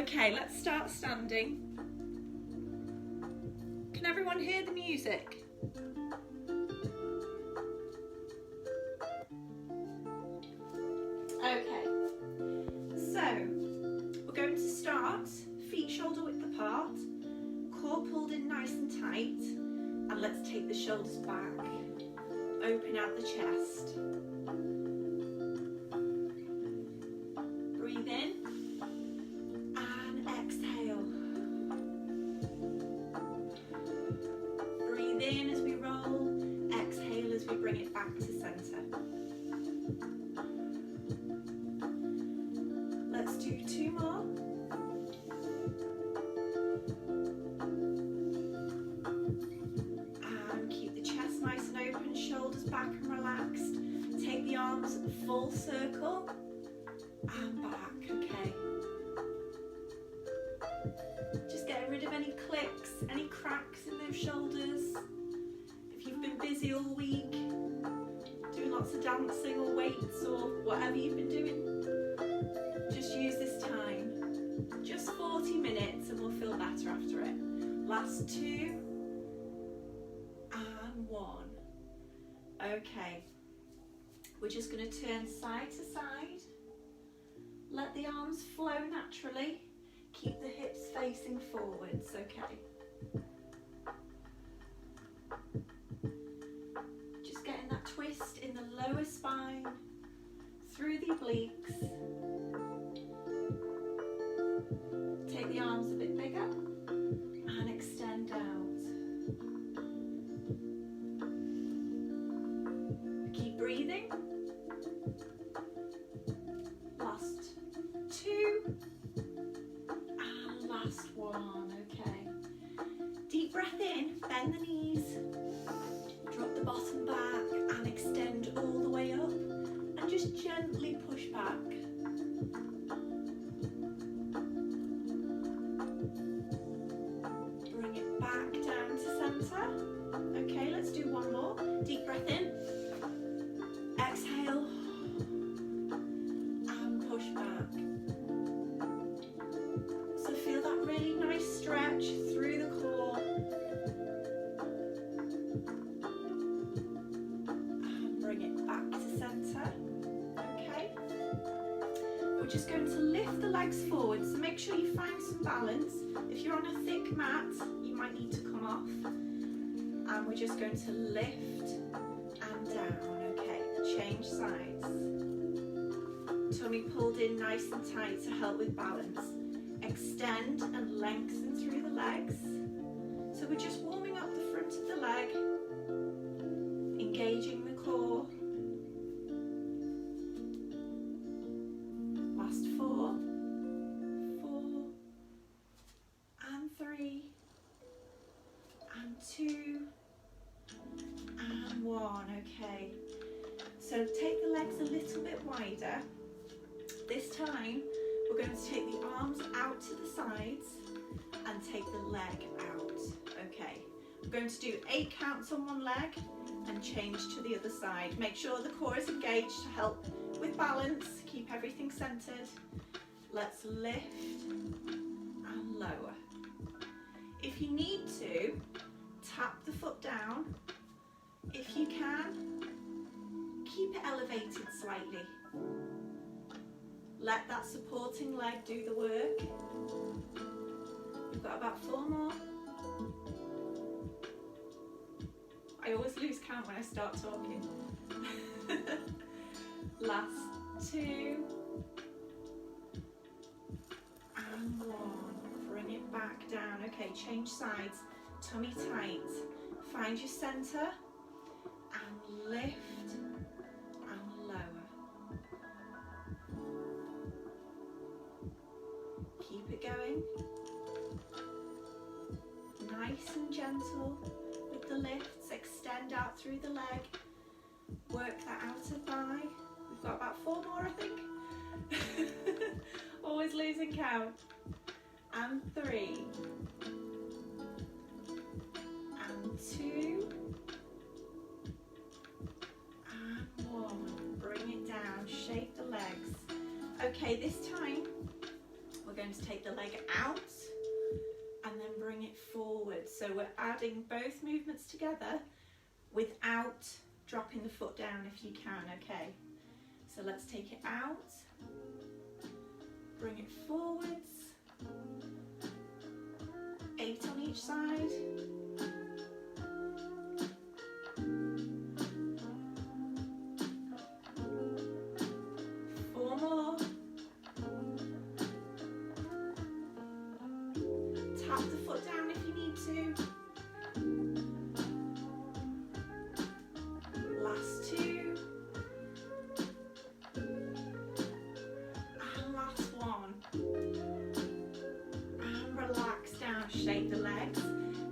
Okay, let's start standing. Can everyone hear the music? Okay, so we're going to start feet shoulder width apart, core pulled in nice and tight, and let's take the shoulders back, open out the chest. Breathe in and exhale. Breathe in as we roll, exhale as we bring it back to center. Let's do 2 more. And keep the chest nice and open, shoulders back and relaxed. Take the arms full circle and back, okay. Just getting rid of any clicks, any cracks in those shoulders. If you've been busy all week, doing lots of dancing or weights or whatever you've been doing, just use this time. Just 40 minutes and we'll feel better after it. Last 2 and 1. Okay, we're just going to turn side to side. Let the arms flow naturally. Keep the hips facing forwards, okay? Just getting that twist in the lower spine, through the obliques. Take the arms a bit bigger and extend out. Keep breathing. Last 2 and last 1, okay. Deep breath in, bend the knees, drop the bottom back and extend all the way up and just gently push back. Bring it back down to center. Okay, let's do 1 more. Deep breath in, exhale and push back. So feel that really nice stretch through the core. And bring it back to center. Okay. We're just going to lift the legs forward, so make sure you find some balance. If you're on a thick mat, you might need to come off. And we're just going to lift and down. Okay, change sides. Tummy pulled in nice and tight to help with balance. Extend and lengthen through the legs. So we're just warming up the front of the leg, engaging the core. Last 4, 4 and 3 and 2 and 1. Okay, so take the legs a little bit wider. This time we're going to take the arms out to the sides and take the leg out. Okay, we're going to do 8 counts on one leg and change to the other side. Make sure the core is engaged to help with balance. Keep everything centered. Let's lift and lower. If you need to, tap the foot down. If you can, keep it elevated slightly. Let that supporting leg do the work. We've got about 4 more. I always lose count when I start talking. Last 2 and 1. Bring it back down. Okay, change sides. Tummy tight. Find your center and lift and lower. Keep it going. Nice and gentle with the lifts. Extend out through the leg. Work that outer thigh. We've got about 4 more, I think. Always losing count. And 3. And 2. And 1. Bring it down. Shake the legs. Okay, this time we're going to take the leg out and then bring it forward. So we're adding both movements together without dropping the foot down if you can, okay? So let's take it out, bring it forwards, 8 on each side. Shake the legs.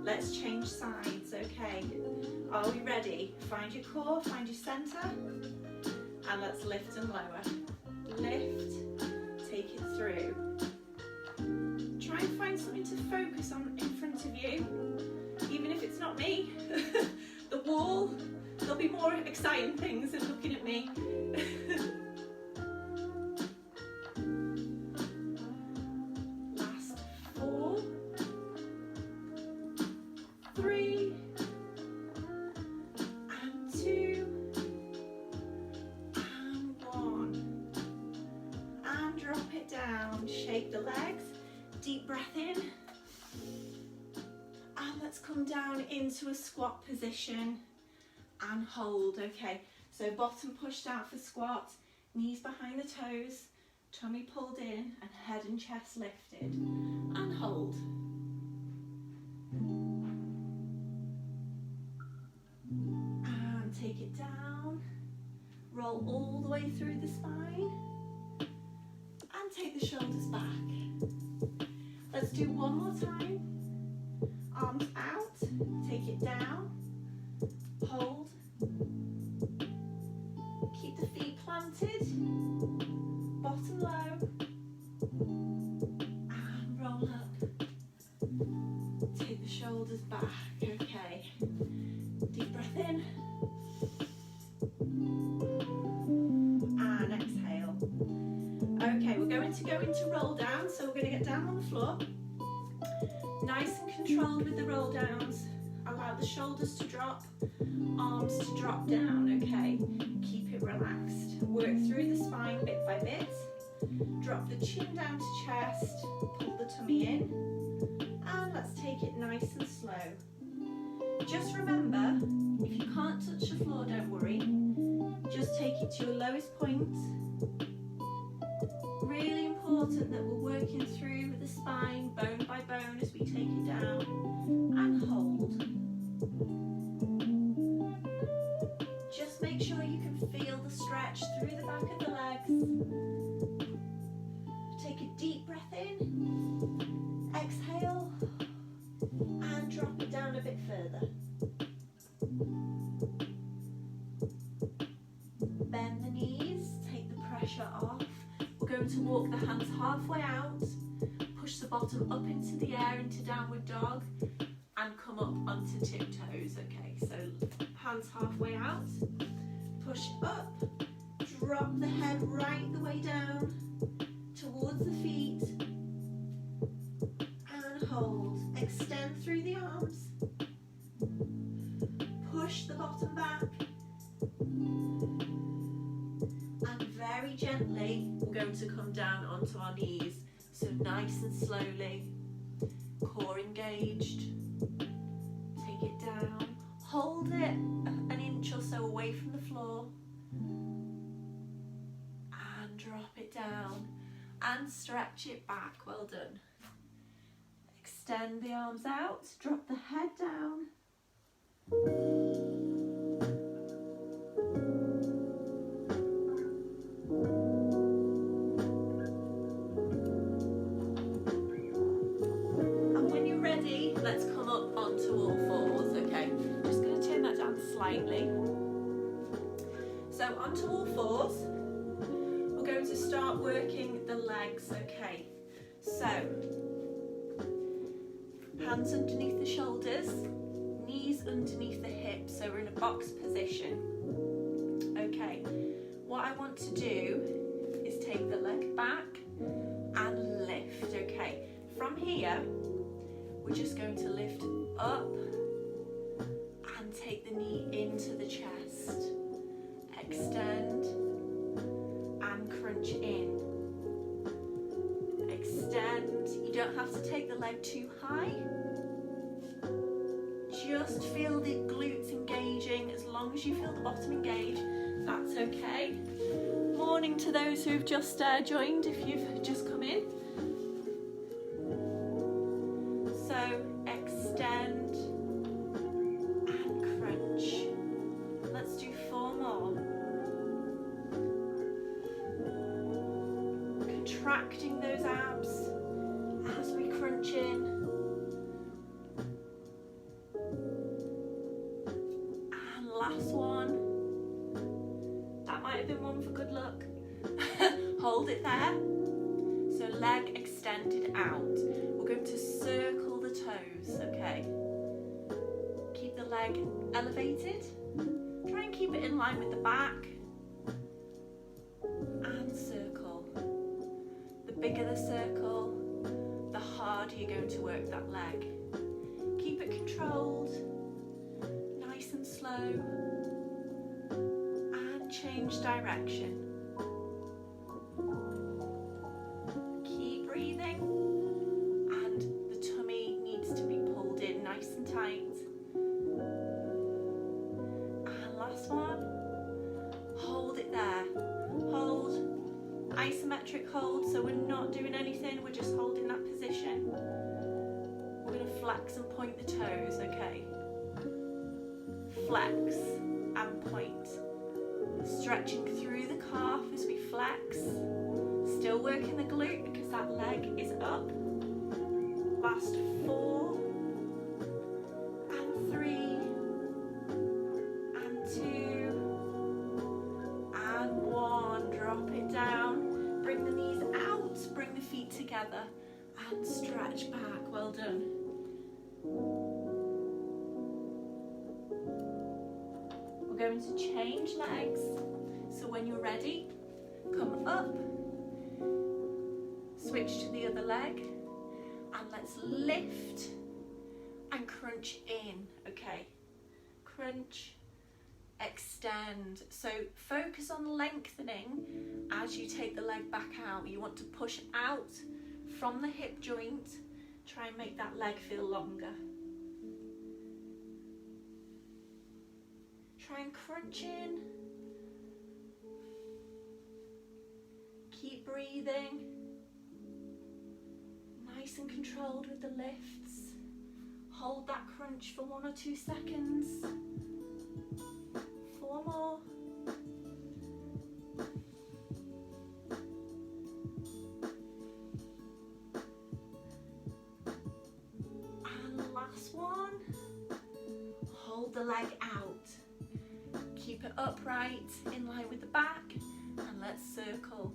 Let's change sides, okay? Are we ready? Find your core, find your center, and let's lift and lower. Lift, take it through. Try and find something to focus on in front of you, even if it's not me. The wall, there'll be more exciting things than looking at me. Shake the legs, deep breath in, and let's come down into a squat position and hold, okay? So bottom pushed out for squat, knees behind the toes, tummy pulled in, and head and chest lifted, and hold. And take it down, roll all the way through the spine, and take the shoulders back. Let's do one more time. Arms out, take it down, hold. Keep the feet planted, bottom low, and roll up. Take the shoulders back, okay. Deep breath in, and exhale. Okay, we're going to go into roll down, so we're going to get down on the floor. Nice and controlled with the roll downs. Allow the shoulders to drop, arms to drop down, okay? Keep it relaxed. Work through the spine bit by bit. Drop the chin down to chest, pull the tummy in, and let's take it nice and slow. Just remember, if you can't touch the floor, don't worry. Just take it to your lowest point. Really important that we're working through the spine, bone by bone, as we take it down, and hold. Just make sure you can feel the stretch through the back of the legs. Take a deep breath in, exhale, and drop it down a bit further. Bend the knees, take the pressure off. We're going to walk the hands halfway out, push the bottom up into the air into downward dog, and come up onto tiptoes, okay? So hands halfway out, push up, drop the head right the way down towards the feet, and hold. Extend through the arms, push the bottom back, and very gently we're going to come down onto our knees. So nice and slowly, core engaged, take it down, hold it an inch or so away from the floor, and drop it down, and stretch it back, well done. Extend the arms out, drop the head down. Let's come up onto all fours, okay? Just going to turn that down slightly. So onto all fours, we're going to start working the legs, okay? So, hands underneath the shoulders, knees underneath the hips, so we're in a box position. Okay, what I want to do is take the leg back and lift, okay. From here, we're just going to lift up and take the knee into the chest. Extend and crunch in. Extend. You don't have to take the leg too high. Just feel the glutes engaging. As long as you feel the bottom engage, that's okay. Morning to those who've just joined, if you've just come in. So extend and crunch. Let's do 4 more. Contracting those abs as we crunch in. And last one. That might have been one for good luck. Hold it there. So leg extended out. We're going to circle the toes, okay? Keep the leg elevated. Try and keep it in line with the back. And circle. The bigger the circle, the harder you're going to work that leg. Keep it controlled, nice and slow, and change direction. Keep breathing, and the tummy needs to be pulled in nice and tight. And last one, hold it there. Hold. Isometric hold, so we're not doing anything, we're just holding that position. We're going to flex and point the toes, okay? Flex and point. Stretching through the calf as we flex. Still working the glute because that leg is up. Last 4 and 3 and 2 and 1. Drop it down. Bring the knees out, bring the feet together and stretch back. Well done. We're going to change legs. So when you're ready, come up, switch to the other leg, and let's lift and crunch in, okay? Crunch, extend. So focus on lengthening as you take the leg back out. You want to push out from the hip joint. Try and make that leg feel longer. Try and crunch in. Keep breathing. Nice and controlled with the lifts. Hold that crunch for 1 or 2 seconds. 4 more. And last one. Hold the leg out. Keep it upright, in line with the back, and let's circle.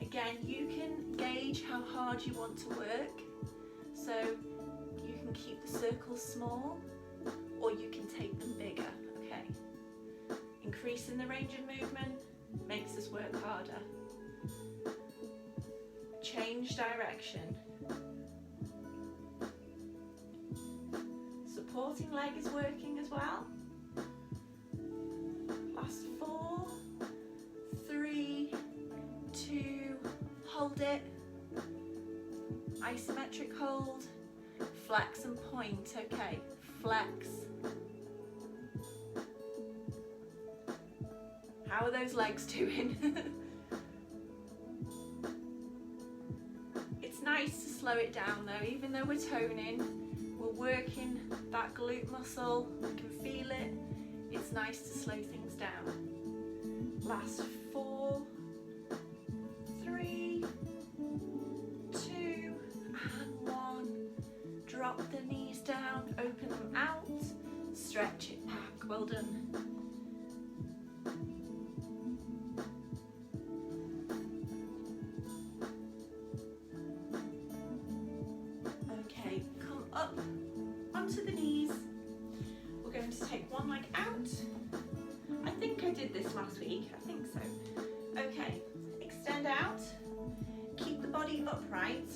Again, you can gauge how hard you want to work. So you can keep the circles small, or you can take them bigger, okay? Increasing the range of movement makes us work harder. Change direction. Supporting leg is working as well. Last 4, 3, 2, hold it. Isometric hold. Flex and point, okay? Flex. How are those legs doing? It's nice to slow it down though, even though we're toning, we're working that glute muscle, we can feel it. It's nice to slow things down. Last 4, 3, 2, and 1. Drop the knees down, open them out, stretch it back. Well done. Okay, come up onto the knees. We're going to take one leg out. I think I did this last week, I think so. Okay, extend out, keep the body upright.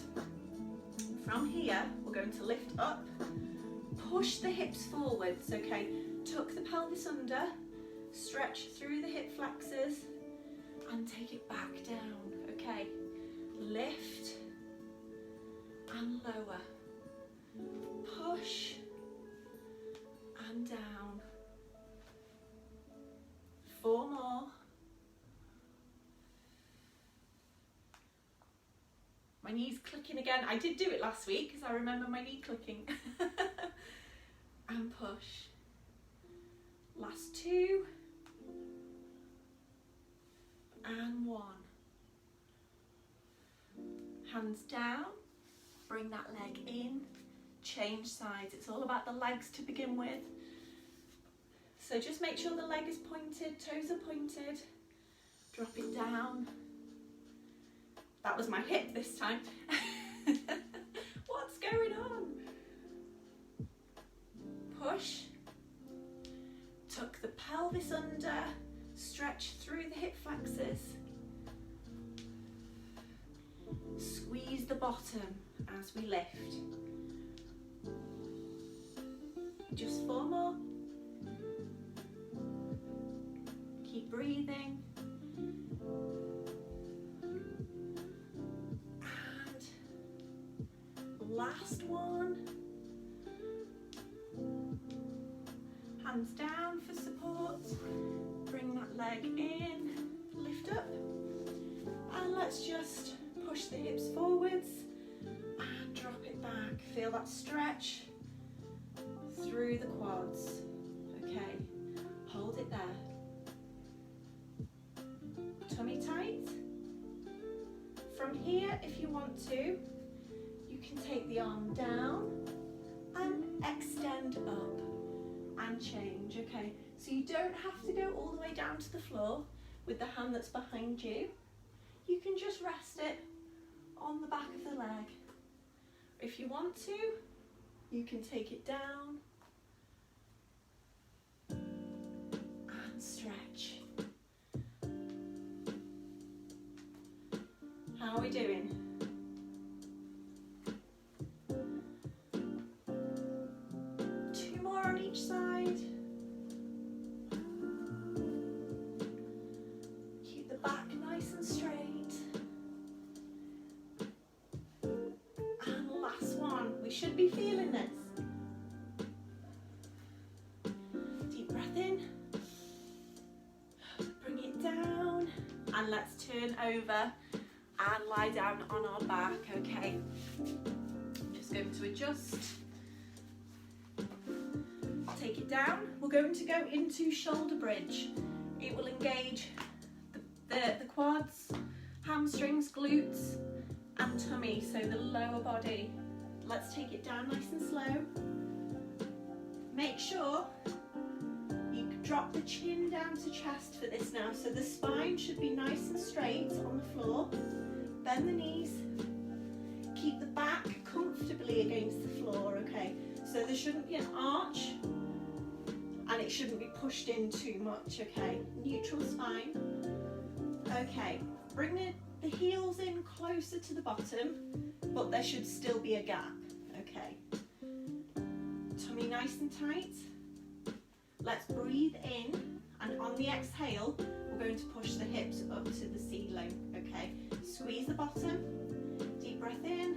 From here, we're going to lift up, push the hips forwards, okay? Tuck the pelvis under, stretch through the hip flexors, and take it back down, okay? Lift and lower. Push and down. 4 more. My knee's clicking again. I did do it last week because I remember my knee clicking. And push. Last 2. And 1. Hands down. Bring that leg in. Change sides. It's all about the legs to begin with. So just make sure the leg is pointed, toes are pointed. Drop it down. That was my hip this time. What's going on? Push. Tuck the pelvis under. Stretch through the hip flexors. Squeeze the bottom as we lift. Just 4 more. Keep breathing. And last one. Hands down for support. Bring that leg in. Lift up. And let's just push the hips forwards and drop it back. Feel that stretch through the quads. Okay, hold it there. Tummy tight. From here, if you want to, you can take the arm down and extend up and change, okay? So you don't have to go all the way down to the floor with the hand that's behind you. You can just rest it on the back of the leg. If you want to, you can take it down and stretch. How are we doing? Two more on each side. Keep the back nice and straight. And last one. We should be feeling this. Deep breath in. Bring it down. And let's turn over and lie down on our back, okay? I'm just going to adjust. Take it down. We're going to go into shoulder bridge. It will engage the quads, hamstrings, glutes, and tummy, so the lower body. Let's take it down nice and slow. Make sure you drop the chin down to chest for this now, so the spine should be nice and straight on the floor. Bend the knees, keep the back comfortably against the floor, okay? So there shouldn't be an arch and it shouldn't be pushed in too much, okay? Neutral spine. Okay, bring the heels in closer to the bottom, but there should still be a gap, okay? Tummy nice and tight. Let's breathe in, and on the exhale, we're going to push the hips up to the ceiling, okay? Squeeze the bottom, deep breath in,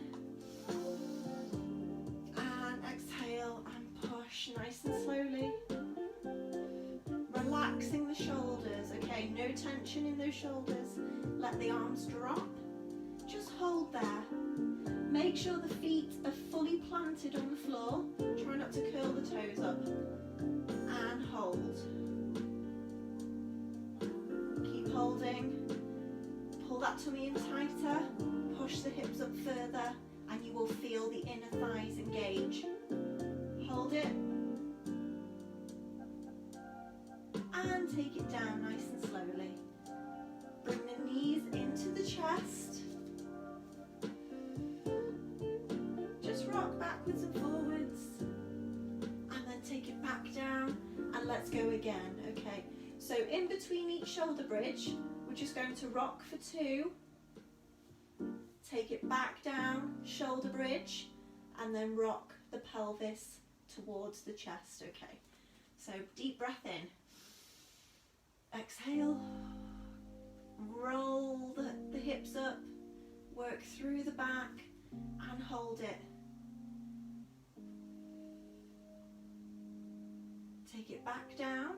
and exhale and push nice and slowly. Relaxing the shoulders, okay? No tension in those shoulders. Let the arms drop. Just hold there. Make sure the feet are fully planted on the floor. Try not to curl the toes up. And hold. Keep holding. Pull that tummy in tighter, push the hips up further, and you will feel the inner thighs engage. Hold it. And take it down nice and slowly. Bring the knees into the chest. Just rock backwards and forwards. And then take it back down, and let's go again, okay? So in between each shoulder bridge, we're just going to rock for 2. Take it back down, shoulder bridge, and then rock the pelvis towards the chest, okay? So deep breath in. Exhale. Roll the hips up, work through the back and hold it. Take it back down.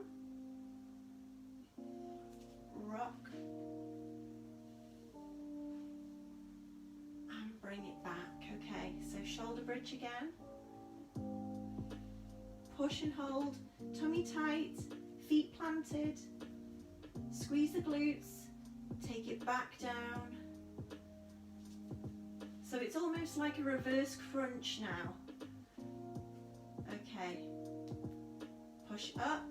Rock. And bring it back, okay? So shoulder bridge again. Push and hold, tummy tight, feet planted. Squeeze the glutes, take it back down. So it's almost like a reverse crunch now. Okay. Push up.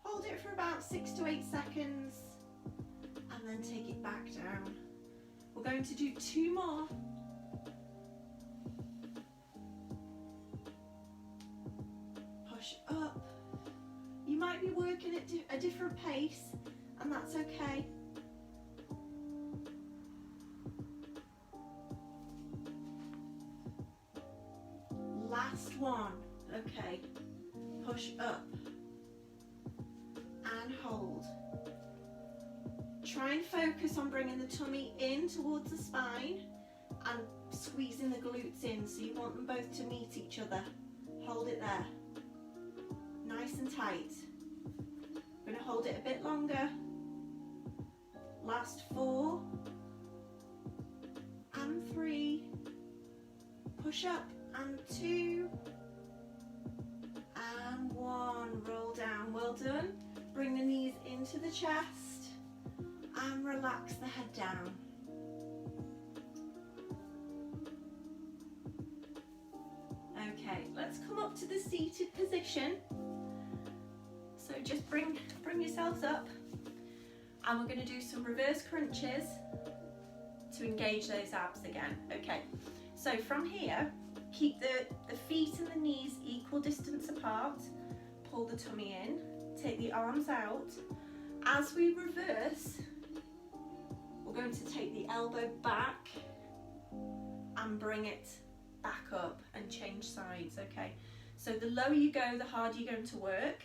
Hold it for about 6 to 8 seconds and then take it back down. We're going to do 2 more. Push up. You might be working at a different pace, and that's okay. Last one. Okay. Push up and hold. Try and focus on bringing the tummy in towards the spine and squeezing the glutes in, so you want them both to meet each other. Hold it there. Nice and tight. I'm going to hold it a bit longer. Last 4 and 3. Push up and 2 and 1. Roll down. Well done. Bring the knees into the chest and relax the head down. Okay, let's come up to the seated position. So just bring yourselves up, and we're going to do some reverse crunches to engage those abs again. Okay, so from here, keep the feet and the knees equal distance apart, pull the tummy in, take the arms out. As we reverse, we're going to take the elbow back and bring it back up and change sides, okay? So the lower you go, the harder you're going to work.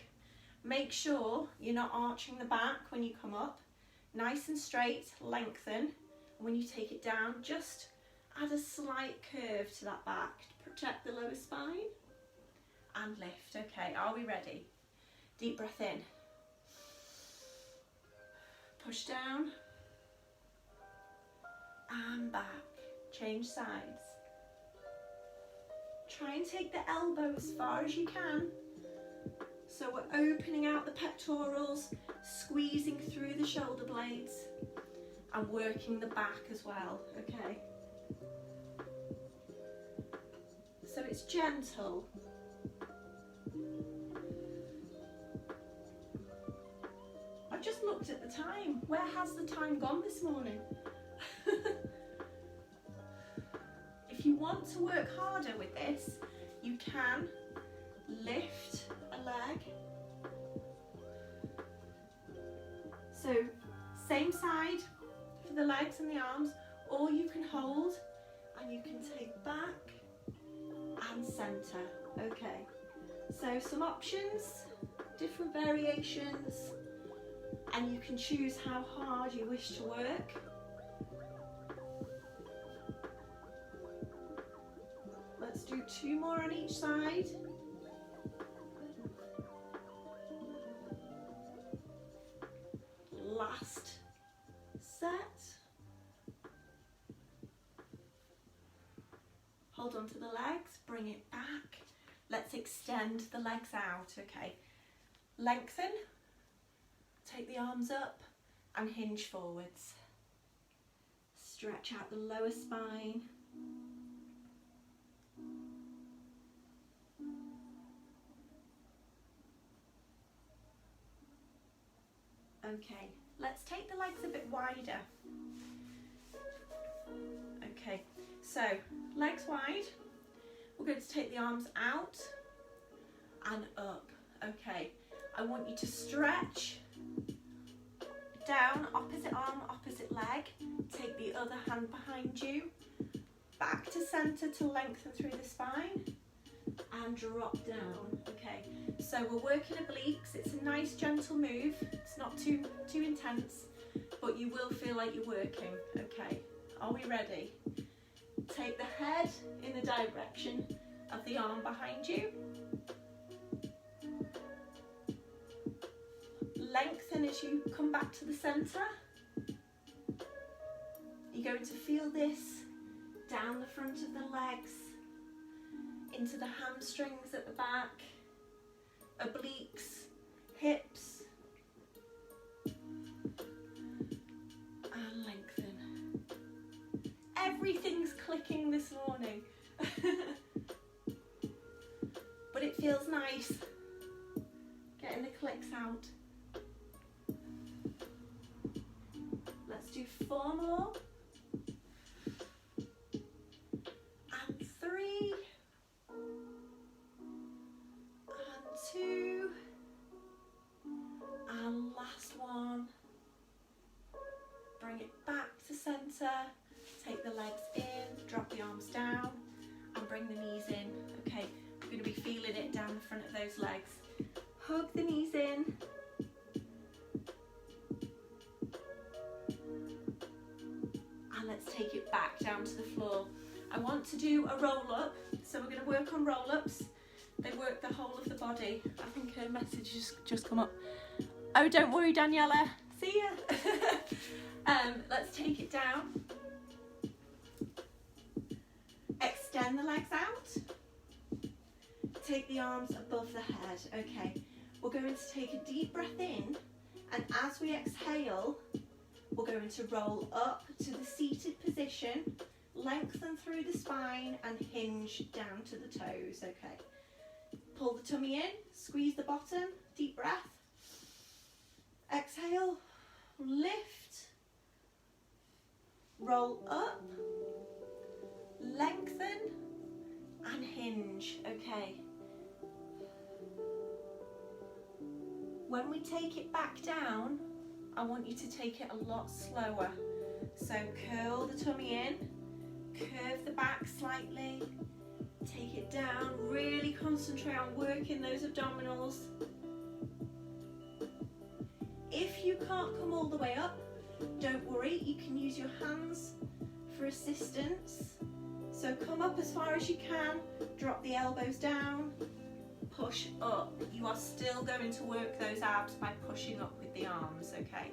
Make sure you're not arching the back when you come up. Nice and straight, lengthen. And when you take it down, just add a slight curve to that back to protect the lower spine. And lift. Okay, are we ready? Deep breath in. Push down. And back. Change sides. Try and take the elbow as far as you can. So we're opening out the pectorals, squeezing through the shoulder blades and working the back as well, okay? So it's gentle. I've just looked at the time. Where has the time gone this morning? If you want to work harder with this, you can lift a leg. So same side for the legs and the arms, or you can hold and you can take back and center. Okay, so some options, different variations, and you can choose how hard you wish to work. Let's do 2 more on each side. Last set. Hold on to the legs, bring it back. Let's extend the legs out, okay. Lengthen, take the arms up and hinge forwards. Stretch out the lower spine. Okay, let's take the legs a bit wider. Okay, so legs wide. We're going to take the arms out and up. Okay, I want you to stretch down, opposite arm, opposite leg. Take the other hand behind you, back to center to lengthen through the spine, and drop down. Okay, so we're working obliques. It's a nice gentle move. It's not too intense, but you will feel like you're working. Okay, are we ready? Take the head in the direction of the arm behind you. Lengthen as you come back to the center. You're going to feel this down the front of the legs, into the hamstrings at the back, obliques, hips, and lengthen. Everything's clicking this morning, but it feels nice getting the clicks out. Let's do 4 more. And 3. And 2. And last one. Bring it back to center. Take the legs in, drop the arms down, and bring the knees in. Okay, we're going to be feeling it down the front of those legs. Hug the knees in. And let's take it back down to the floor. I want to do a roll up, so we're going to work on roll ups. They work the whole of the body. I think a message has just come up. Oh, don't worry, Daniela. See ya. Let's take it down. Extend the legs out. Take the arms above the head. Okay, we're going to take a deep breath in, and as we exhale, we're going to roll up to the seated position, lengthen through the spine, and hinge down to the toes. Okay, pull the tummy in, squeeze the bottom, deep breath. Exhale, lift, roll up, lengthen, and hinge. Okay. When we take it back down, I want you to take it a lot slower. So curl the tummy in, curve the back slightly, take it down, really concentrate on working those abdominals. If you can't come all the way up, don't worry, you can use your hands for assistance. So come up as far as you can, drop the elbows down, push up. You are still going to work those abs by pushing up with the arms, okay?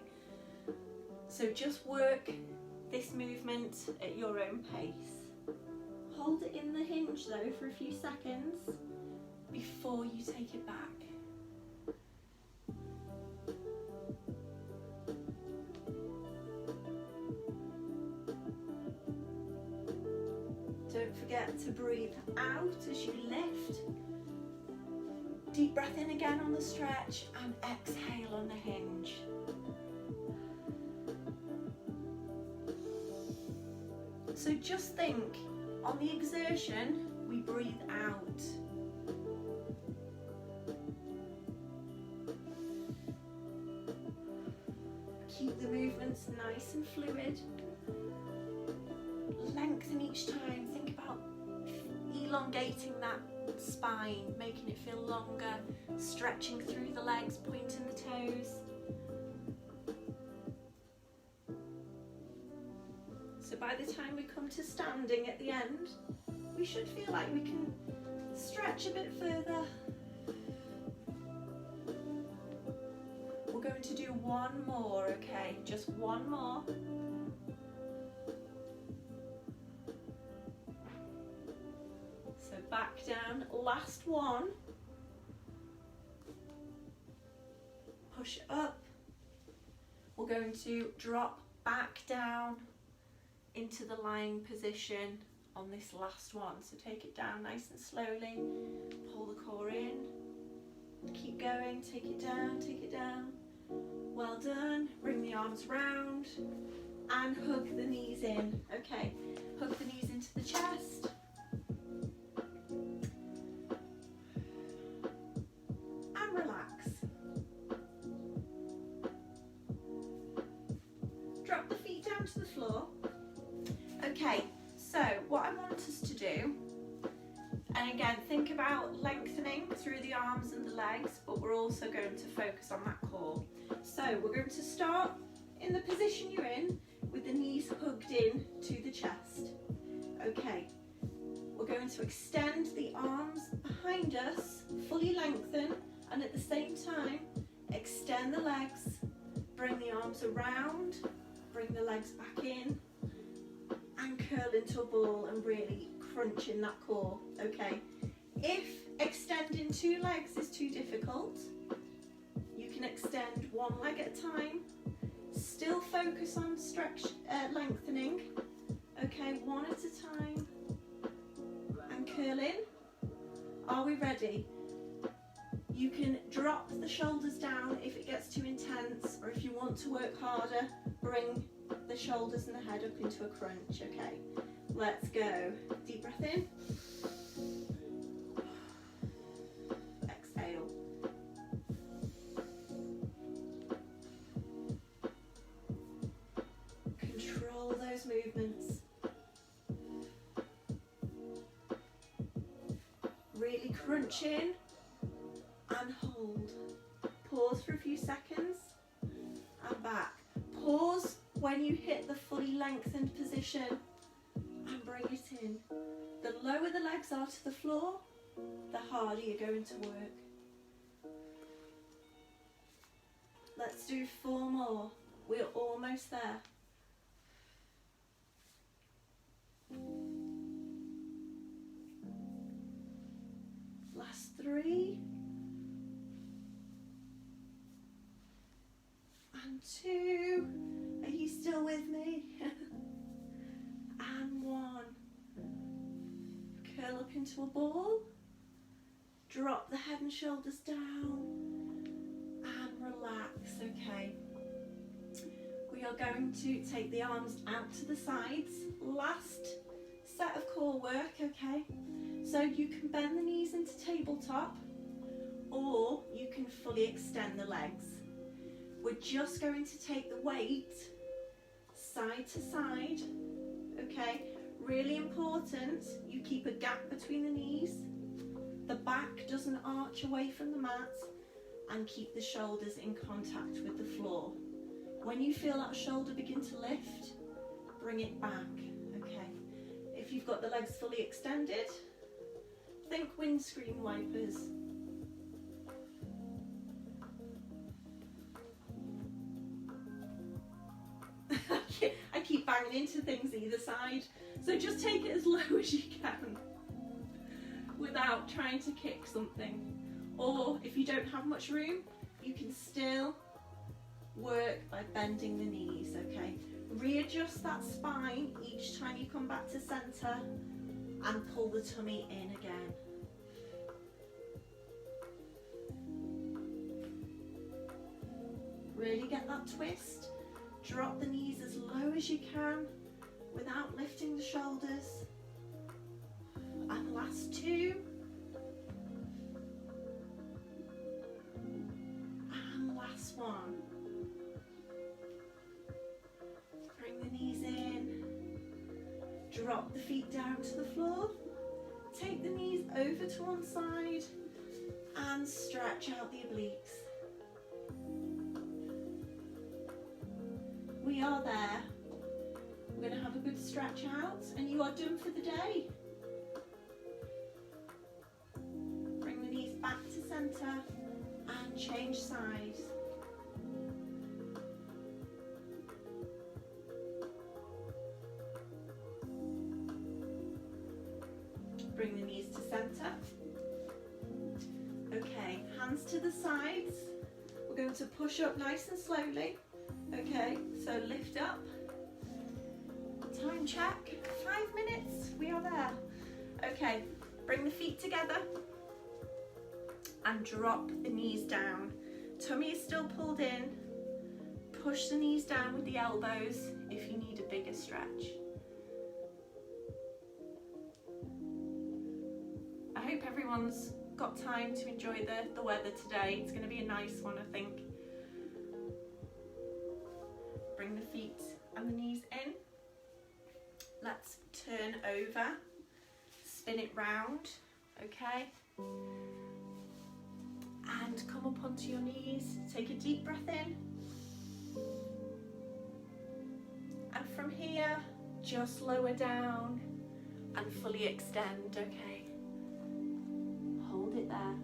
So just work this movement at your own pace. Hold it in the hinge though for a few seconds before you take it back. Don't forget to breathe out as you lift. Deep breath in again on the stretch and exhale on the hinge. So just think, on the exertion, we breathe out. Keep the movements nice and fluid. Lengthen each time. Think about elongating that spine, making it feel longer, stretching through the legs, pointing the toes. So by the time we come to standing at the end, we should feel like we can stretch a bit further. We're going to do one more, okay? Just one more. So back down, last one. Push up. We're going to drop back down into the lying position on this last one. So take it down nice and slowly, pull the core in, keep going, take it down, take it down. Well done. Bring the arms round and hug the knees in. Okay, hug the knees into the chest. And relax. Okay, so what I want us to do, and again, think about lengthening through the arms and the legs, but we're also going to focus on that core. So we're going to start in the position you're in with the knees hugged in to the chest. Okay, we're going to extend the arms behind us, fully lengthen, and at the same time, extend the legs, bring the arms around, bring the legs back in, and curl into a ball and really crunch in that core, okay? If extending 2 legs is too difficult, you can extend 1 leg at a time, still focus on lengthening, okay, 1 at a time, and curl in. Are we ready? You can drop the shoulders down if it gets too intense, or if you want to work harder, bring the shoulders and the head up into a crunch, okay? Let's go. Deep breath in. Exhale. Control those movements. Really crunch in and hold. Pause for a few seconds and back. Pause when you hit the fully lengthened position and bring it in. The lower the legs are to the floor, the harder you're going to work. Let's do 4 more. We're almost there. Last 3. And 2. Are you still with me? And 1. Curl up into a ball. Drop the head and shoulders down. And relax, okay. We are going to take the arms out to the sides. Last set of core work, okay. So you can bend the knees into tabletop, or you can fully extend the legs. We're just going to take the weight side to side, okay? Really important, you keep a gap between the knees, the back doesn't arch away from the mat, and keep the shoulders in contact with the floor. When you feel that shoulder begin to lift, bring it back, okay? If you've got the legs fully extended, think windscreen wipers. I keep banging into things either side, so just take it as low as you can without trying to kick something. Or if you don't have much room, you can still work by bending the knees, okay? Readjust that spine each time you come back to center and pull the tummy in again. Really get that twist. Drop the knees as low as you can without lifting the shoulders. And last 2. And last 1. Bring the knees in. Drop the feet down to the floor. Take the knees over to one side and stretch out the obliques. We are there. We're going to have a good stretch out and you are done for the day. Bring the knees back to center and change sides. Bring the knees to center. Okay, hands to the sides. We're going to push up nice and slowly. Okay, so lift up. Time check, 5 minutes, we are there. Okay, bring the feet together and drop the knees down. Tummy is still pulled in. Push the knees down with the elbows if you need a bigger stretch. I hope everyone's got time to enjoy the weather today. It's going to be a nice one, I think. Bring the feet and the knees in. Let's turn over, spin it round, okay? And come up onto your knees, take a deep breath in. And from here, just lower down and fully extend, okay? Hold it there.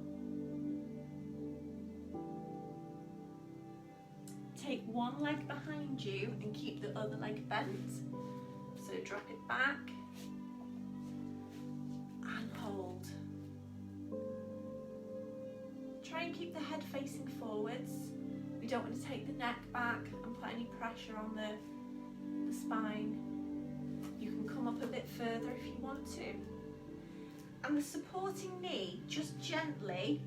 Take one leg behind you and keep the other leg bent. So drop it back and hold. Try and keep the head facing forwards. We don't want to take the neck back and put any pressure on the spine. You can come up a bit further if you want to. And the supporting knee, just gently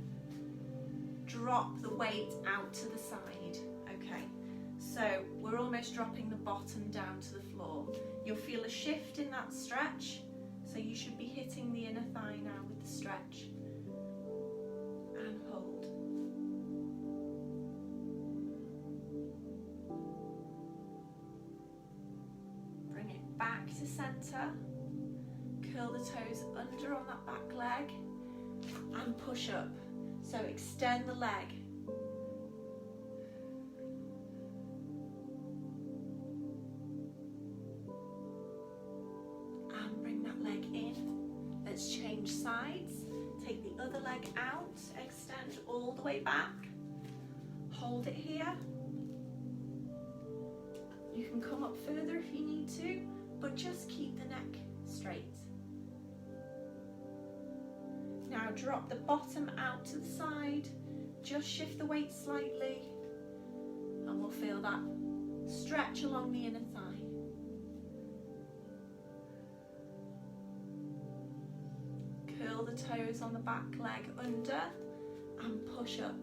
drop the weight out to the side, okay? So we're almost dropping the bottom down to the floor. You'll feel a shift in that stretch, so you should be hitting the inner thigh now with the stretch. And hold. Bring it back to center. Curl the toes under on that back leg and push up. So extend the leg. And bring that leg in. Let's change sides. Take the other leg out, extend all the way back. Hold it here. You can come up further if you need to, but just keep the neck straight. Now drop the bottom out to the side, just shift the weight slightly, and we'll feel that stretch along the inner thigh. Curl the toes on the back leg under and push up.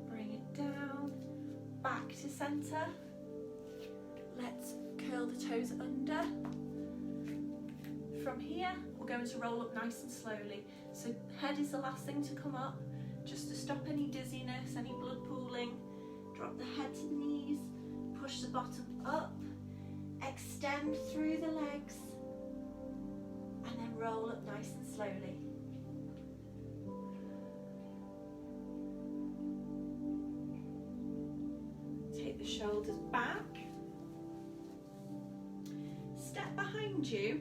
Bring it down, back to center. Let's curl the toes under. From here, we're going to roll up nice and slowly. So head is the last thing to come up, just to stop any dizziness, any blood pooling. Drop the head to the knees, push the bottom up, extend through the legs, and then roll up nice and slowly. Take the shoulders back. Step behind you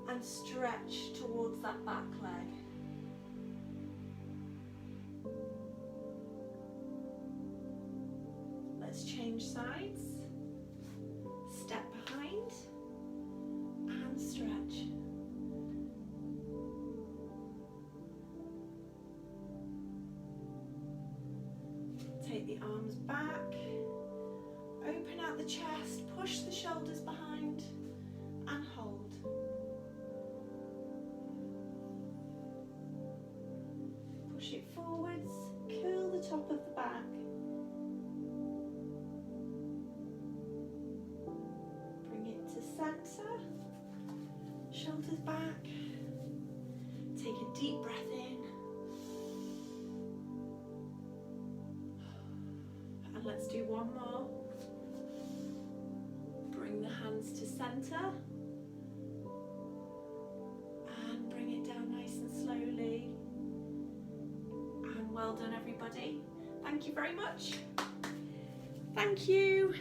and stretch towards that back leg. Let's change sides. Step behind and stretch. Take the arms back. Open out the chest, push the shoulders behind and hold. Push it forwards, curl the top of the back. Bring it to center, shoulders back. Take a deep breath in. And let's do one more. Bring the hands to center and bring it down nice and slowly. And well done, everybody. Thank you very much. Thank you.